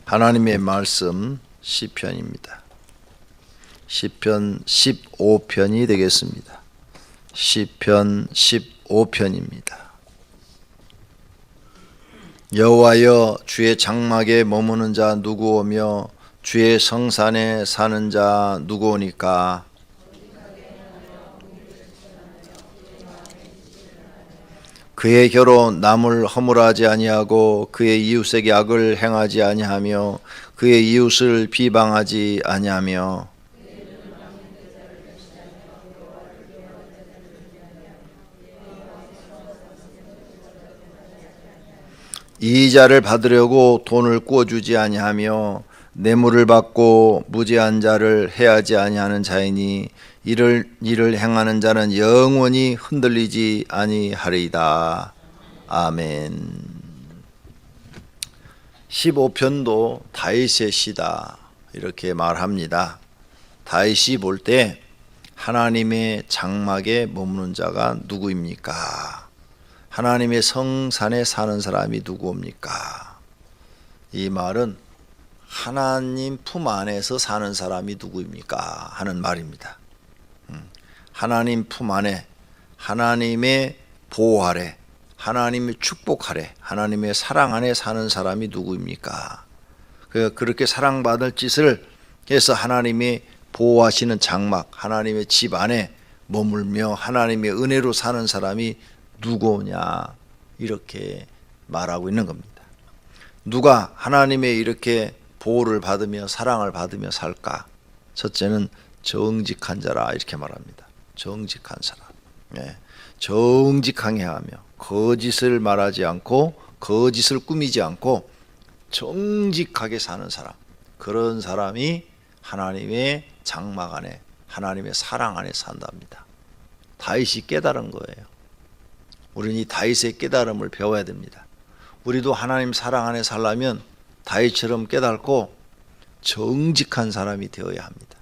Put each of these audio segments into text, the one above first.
하나님의 말씀 시편입니다. 시편 15편이 되겠습니다. 시편 15편입니다. 여호와여, 주의 장막에 머무는 자 누구오며 주의 성산에 사는 자 누구오니까? 그의 혀로 남을 허물하지 아니하고 그의 이웃에게 악을 행하지 아니하며 그의 이웃을 비방하지 아니하며 이자를 받으려고 돈을 꾸어주지 아니하며 뇌물을 받고 무죄한 자를 해하지 아니하는 자이니 이를 행하는 자는 영원히 흔들리지 아니하리이다. 아멘. 15편도 다윗의 시다 이렇게 말합니다. 다윗이 볼 때 하나님의 장막에 머무는 자가 누구입니까? 하나님의 성산에 사는 사람이 누구입니까? 이 말은 하나님 품 안에서 사는 사람이 누구입니까? 하는 말입니다. 하나님 품 안에, 하나님의 보호 아래, 하나님의 축복 아래, 하나님의 사랑 안에 사는 사람이 누구입니까? 그렇게 사랑받을 짓을 해서 하나님이 보호하시는 장막, 하나님의 집 안에 머물며 하나님의 은혜로 사는 사람이 누구냐, 이렇게 말하고 있는 겁니다. 누가 하나님의 이렇게 보호를 받으며 사랑을 받으며 살까? 첫째는 정직한 자라 이렇게 말합니다. 정직한 사람, 정직하게 하며 거짓을 말하지 않고 거짓을 꾸미지 않고 정직하게 사는 사람, 그런 사람이 하나님의 장막 안에, 하나님의 사랑 안에 산답니다. 다윗이 깨달은 거예요. 우리는 이 다윗의 깨달음을 배워야 됩니다. 우리도 하나님 사랑 안에 살려면 다윗처럼 깨닫고 정직한 사람이 되어야 합니다.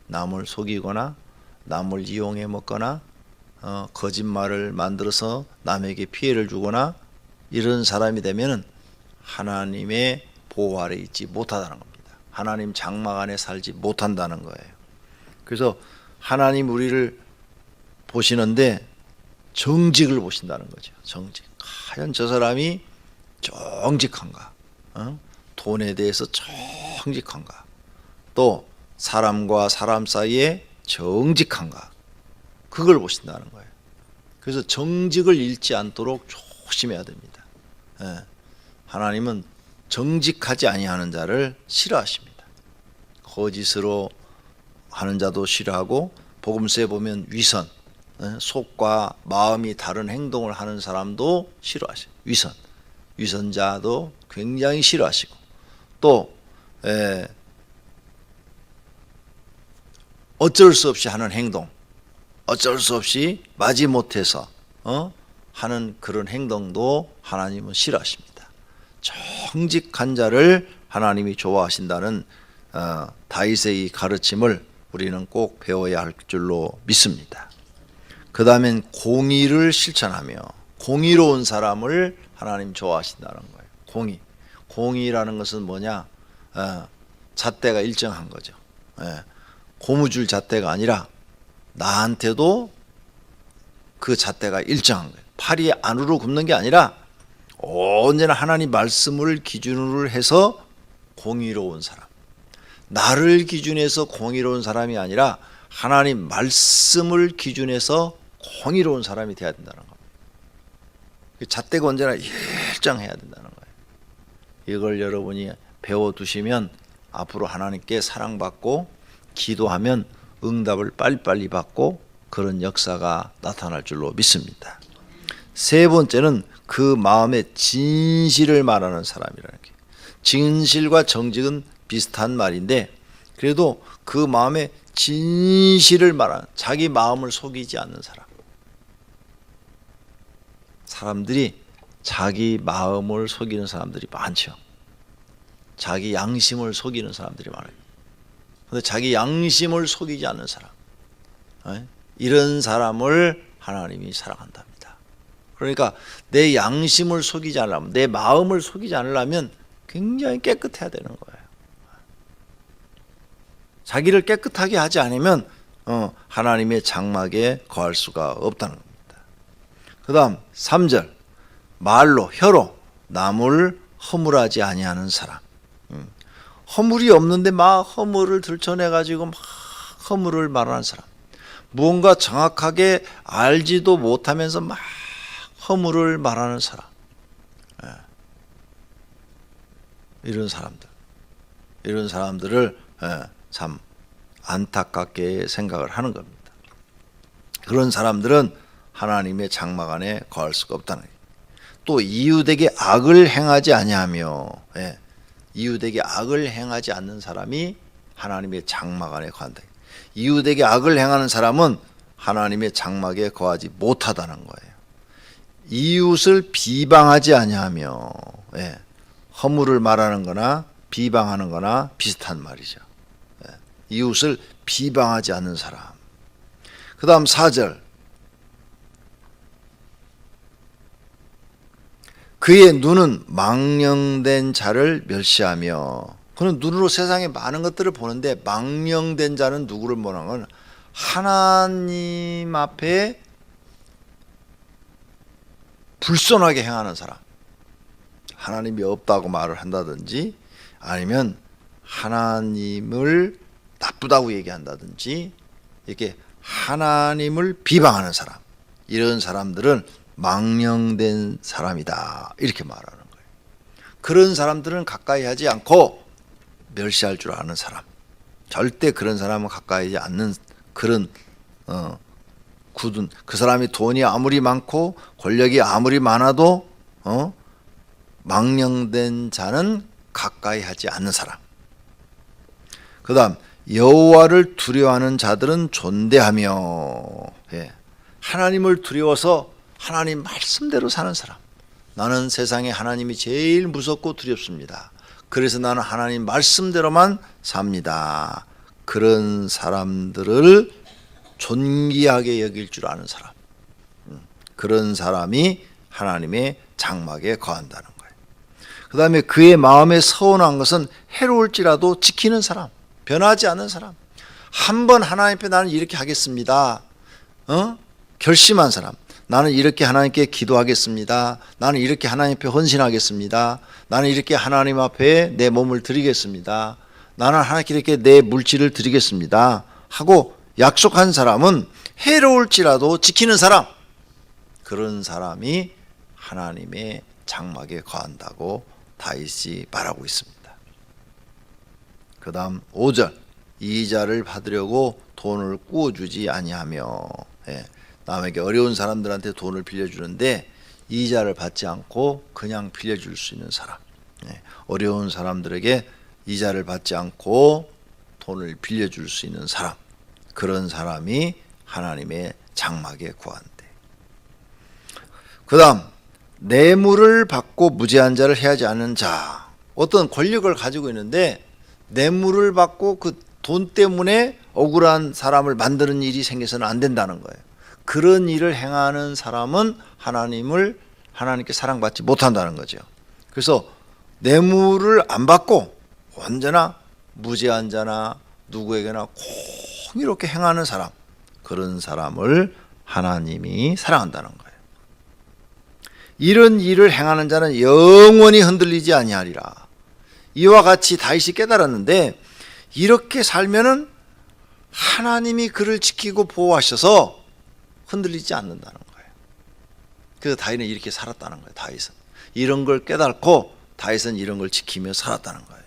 남을 속이거나 남을 이용해 먹거나 거짓말을 만들어서 남에게 피해를 주거나 이런 사람이 되면 하나님의 보호 아래 있지 못하다는 겁니다. 하나님 장막 안에 살지 못한다는 거예요. 그래서 하나님 우리를 보시는데 정직을 보신다는 거죠. 정직. 과연 저 사람이 정직한가? 돈에 대해서 정직한가? 또 사람과 사람 사이에 정직한가? 그걸 보신다는 거예요. 그래서 정직을 잃지 않도록 조심해야 됩니다. 하나님은 정직하지 아니하는 자를 싫어하십니다. 거짓으로 하는 자도 싫어하고, 복음서에 보면 위선, 속과 마음이 다른 행동을 하는 사람도 싫어하셔요. 위선자도 굉장히 싫어하시고, 또 어쩔 수 없이 하는 행동, 어쩔 수 없이 마지못해서 하는 그런 행동도 하나님은 싫어하십니다. 정직한 자를 하나님이 좋아하신다는 다윗의 이 가르침을 우리는 꼭 배워야 할 줄로 믿습니다. 그 다음엔 공의를 실천하며 공의로운 사람을 하나님 좋아하신다는 거예요. 공의라는 것은 뭐냐? 잣대가 일정한 거죠. 고무줄 잣대가 아니라 나한테도 그 잣대가 일정한 거예요. 팔이 안으로 굽는 게 아니라 언제나 하나님 말씀을 기준으로 해서 공의로운 사람, 나를 기준해서 공의로운 사람이 아니라 하나님 말씀을 기준해서 공의로운 사람이 돼야 된다는 겁니다. 잣대가 언제나 일정해야 된다는 거예요. 이걸 여러분이 배워두시면 앞으로 하나님께 사랑받고 기도하면 응답을 빨리빨리 받고 그런 역사가 나타날 줄로 믿습니다. 세 번째는 그 마음의 진실을 말하는 사람이라는 게, 진실과 정직은 비슷한 말인데 그래도 그 마음의 진실을 말하는, 자기 마음을 속이지 않는 사람. 사람들이 자기 마음을 속이는 사람들이 많죠. 자기 양심을 속이는 사람들이 많아요. 그런데 자기 양심을 속이지 않는 사람, 이런 사람을 하나님이 사랑한답니다. 그러니까 내 양심을 속이지 않으려면, 내 마음을 속이지 않으려면 굉장히 깨끗해야 되는 거예요. 자기를 깨끗하게 하지 않으면 하나님의 장막에 거할 수가 없다는 겁니다. 그 다음 3절, 말로 혀로 남을 허물하지 아니하는 사람. 허물이 없는데 막 허물을 들춰내가지고 막 허물을 말하는 사람. 무언가 정확하게 알지도 못하면서 막 허물을 말하는 사람. 이런 사람들을 참 안타깝게 생각을 하는 겁니다. 그런 사람들은 하나님의 장막 안에 거할 수가 없다는 거예요. 또 이웃에게 악을 행하지 아니하며, 이웃에게 악을 행하지 않는 사람이 하나님의 장막 안에 거한다. 이웃에게 악을 행하는 사람은 하나님의 장막에 거하지 못하다는 거예요. 이웃을 비방하지 아니하며, 허물을 말하는 거나 비방하는 거나 비슷한 말이죠. 이웃을 비방하지 않는 사람. 그 다음 4절, 그의 눈은 망령된 자를 멸시하며, 그는 눈으로 세상의 많은 것들을 보는데 망령된 자는 누구를 말하는 건 하나님 앞에 불손하게 행하는 사람. 하나님이 없다고 말을 한다든지 아니면 하나님을 나쁘다고 얘기한다든지 이렇게 하나님을 비방하는 사람, 이런 사람들은 망령된 사람이다 이렇게 말하는 거예요. 그런 사람들은 가까이 하지 않고 멸시할 줄 아는 사람, 절대 그런 사람은 가까이 하지 않는 그런 굳은, 그 사람이 돈이 아무리 많고 권력이 아무리 많아도 망령된 자는 가까이 하지 않는 사람. 그 다음 여호와를 두려워하는 자들은 존대하며, 하나님을 두려워서 하나님 말씀대로 사는 사람. 나는 세상에 하나님이 제일 무섭고 두렵습니다. 그래서 나는 하나님 말씀대로만 삽니다. 그런 사람들을 존귀하게 여길 줄 아는 사람. 그런 사람이 하나님의 장막에 거한다는 거예요. 그 다음에 그의 마음에 서운한 것은 해로울지라도 지키는 사람, 변하지 않는 사람. 한번 하나님 앞에 나는 이렇게 하겠습니다. 결심한 사람. 나는 이렇게 하나님께 기도하겠습니다. 나는 이렇게 하나님 앞에 헌신하겠습니다. 나는 이렇게 하나님 앞에 내 몸을 드리겠습니다. 나는 하나님께 이렇게 내 물질을 드리겠습니다 하고 약속한 사람은 해로울지라도 지키는 사람, 그런 사람이 하나님의 장막에 거한다고 다윗이 말하고 있습니다. 그 다음 5절, 이자를 받으려고 돈을 꾸어주지 아니하며, 남에게 어려운 사람들한테 돈을 빌려주는데 이자를 받지 않고 그냥 빌려줄 수 있는 사람, 어려운 사람들에게 이자를 받지 않고 돈을 빌려줄 수 있는 사람, 그런 사람이 하나님의 장막에 거한대. 그 다음 뇌물을 받고 무죄한 자를 해하지 않는 자. 어떤 권력을 가지고 있는데 뇌물을 받고 그 돈 때문에 억울한 사람을 만드는 일이 생겨서는 안 된다는 거예요. 그런 일을 행하는 사람은 하나님께 사랑받지 못한다는 거죠. 그래서 뇌물을 안 받고 언제나 무죄한 자나 누구에게나 공의롭게 행하는 사람, 그런 사람을 하나님이 사랑한다는 거예요. 이런 일을 행하는 자는 영원히 흔들리지 아니하리라. 이와 같이 다윗이 깨달았는데, 이렇게 살면은 하나님이 그를 지키고 보호하셔서 흔들리지 않는다는 거예요. 그래서 다윗은 이렇게 살았다는 거예요. 다윗은 이런 걸 깨닫고 다윗은 이런 걸 지키며 살았다는 거예요.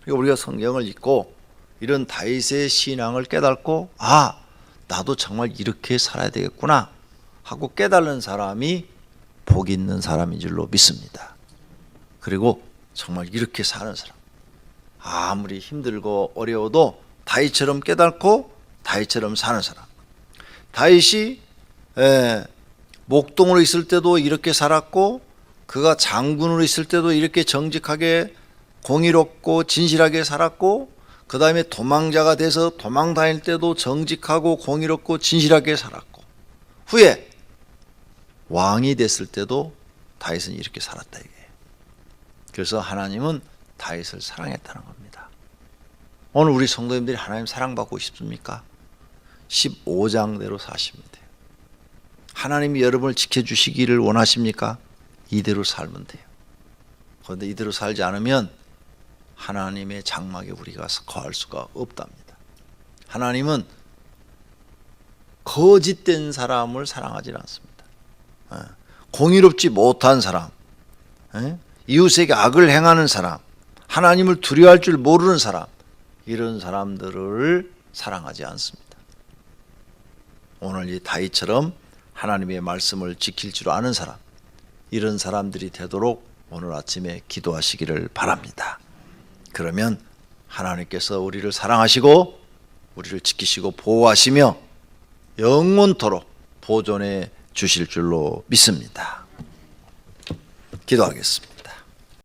그리고 우리가 성경을 읽고 이런 다윗의 신앙을 깨닫고, 아, 나도 정말 이렇게 살아야 되겠구나 하고 깨달은 사람이 복 있는 사람인 줄로 믿습니다. 그리고 정말 이렇게 사는 사람, 아무리 힘들고 어려워도 다윗처럼 깨닫고 다윗처럼 사는 사람. 다윗이 목동으로 있을 때도 이렇게 살았고, 그가 장군으로 있을 때도 이렇게 정직하게 공의롭고 진실하게 살았고, 그 다음에 도망자가 돼서 도망 다닐 때도 정직하고 공의롭고 진실하게 살았고, 후에 왕이 됐을 때도 다윗은 이렇게 살았다 이게. 그래서 하나님은 다윗을 사랑했다는 겁니다. 오늘 우리 성도님들이 하나님 사랑받고 싶습니까? 15장대로 사시면 돼요. 하나님이 여러분을 지켜주시기를 원하십니까? 이대로 살면 돼요. 그런데 이대로 살지 않으면 하나님의 장막에 우리가 거할 수가 없답니다. 하나님은 거짓된 사람을 사랑하지 않습니다. 공의롭지 못한 사람, 이웃에게 악을 행하는 사람, 하나님을 두려워할 줄 모르는 사람, 이런 사람들을 사랑하지 않습니다. 오늘 이 다윗처럼 하나님의 말씀을 지킬 줄 아는 사람, 이런 사람들이 되도록 오늘 아침에 기도하시기를 바랍니다. 그러면 하나님께서 우리를 사랑하시고 우리를 지키시고 보호하시며 영원토록 보존해 주실 줄로 믿습니다. 기도하겠습니다.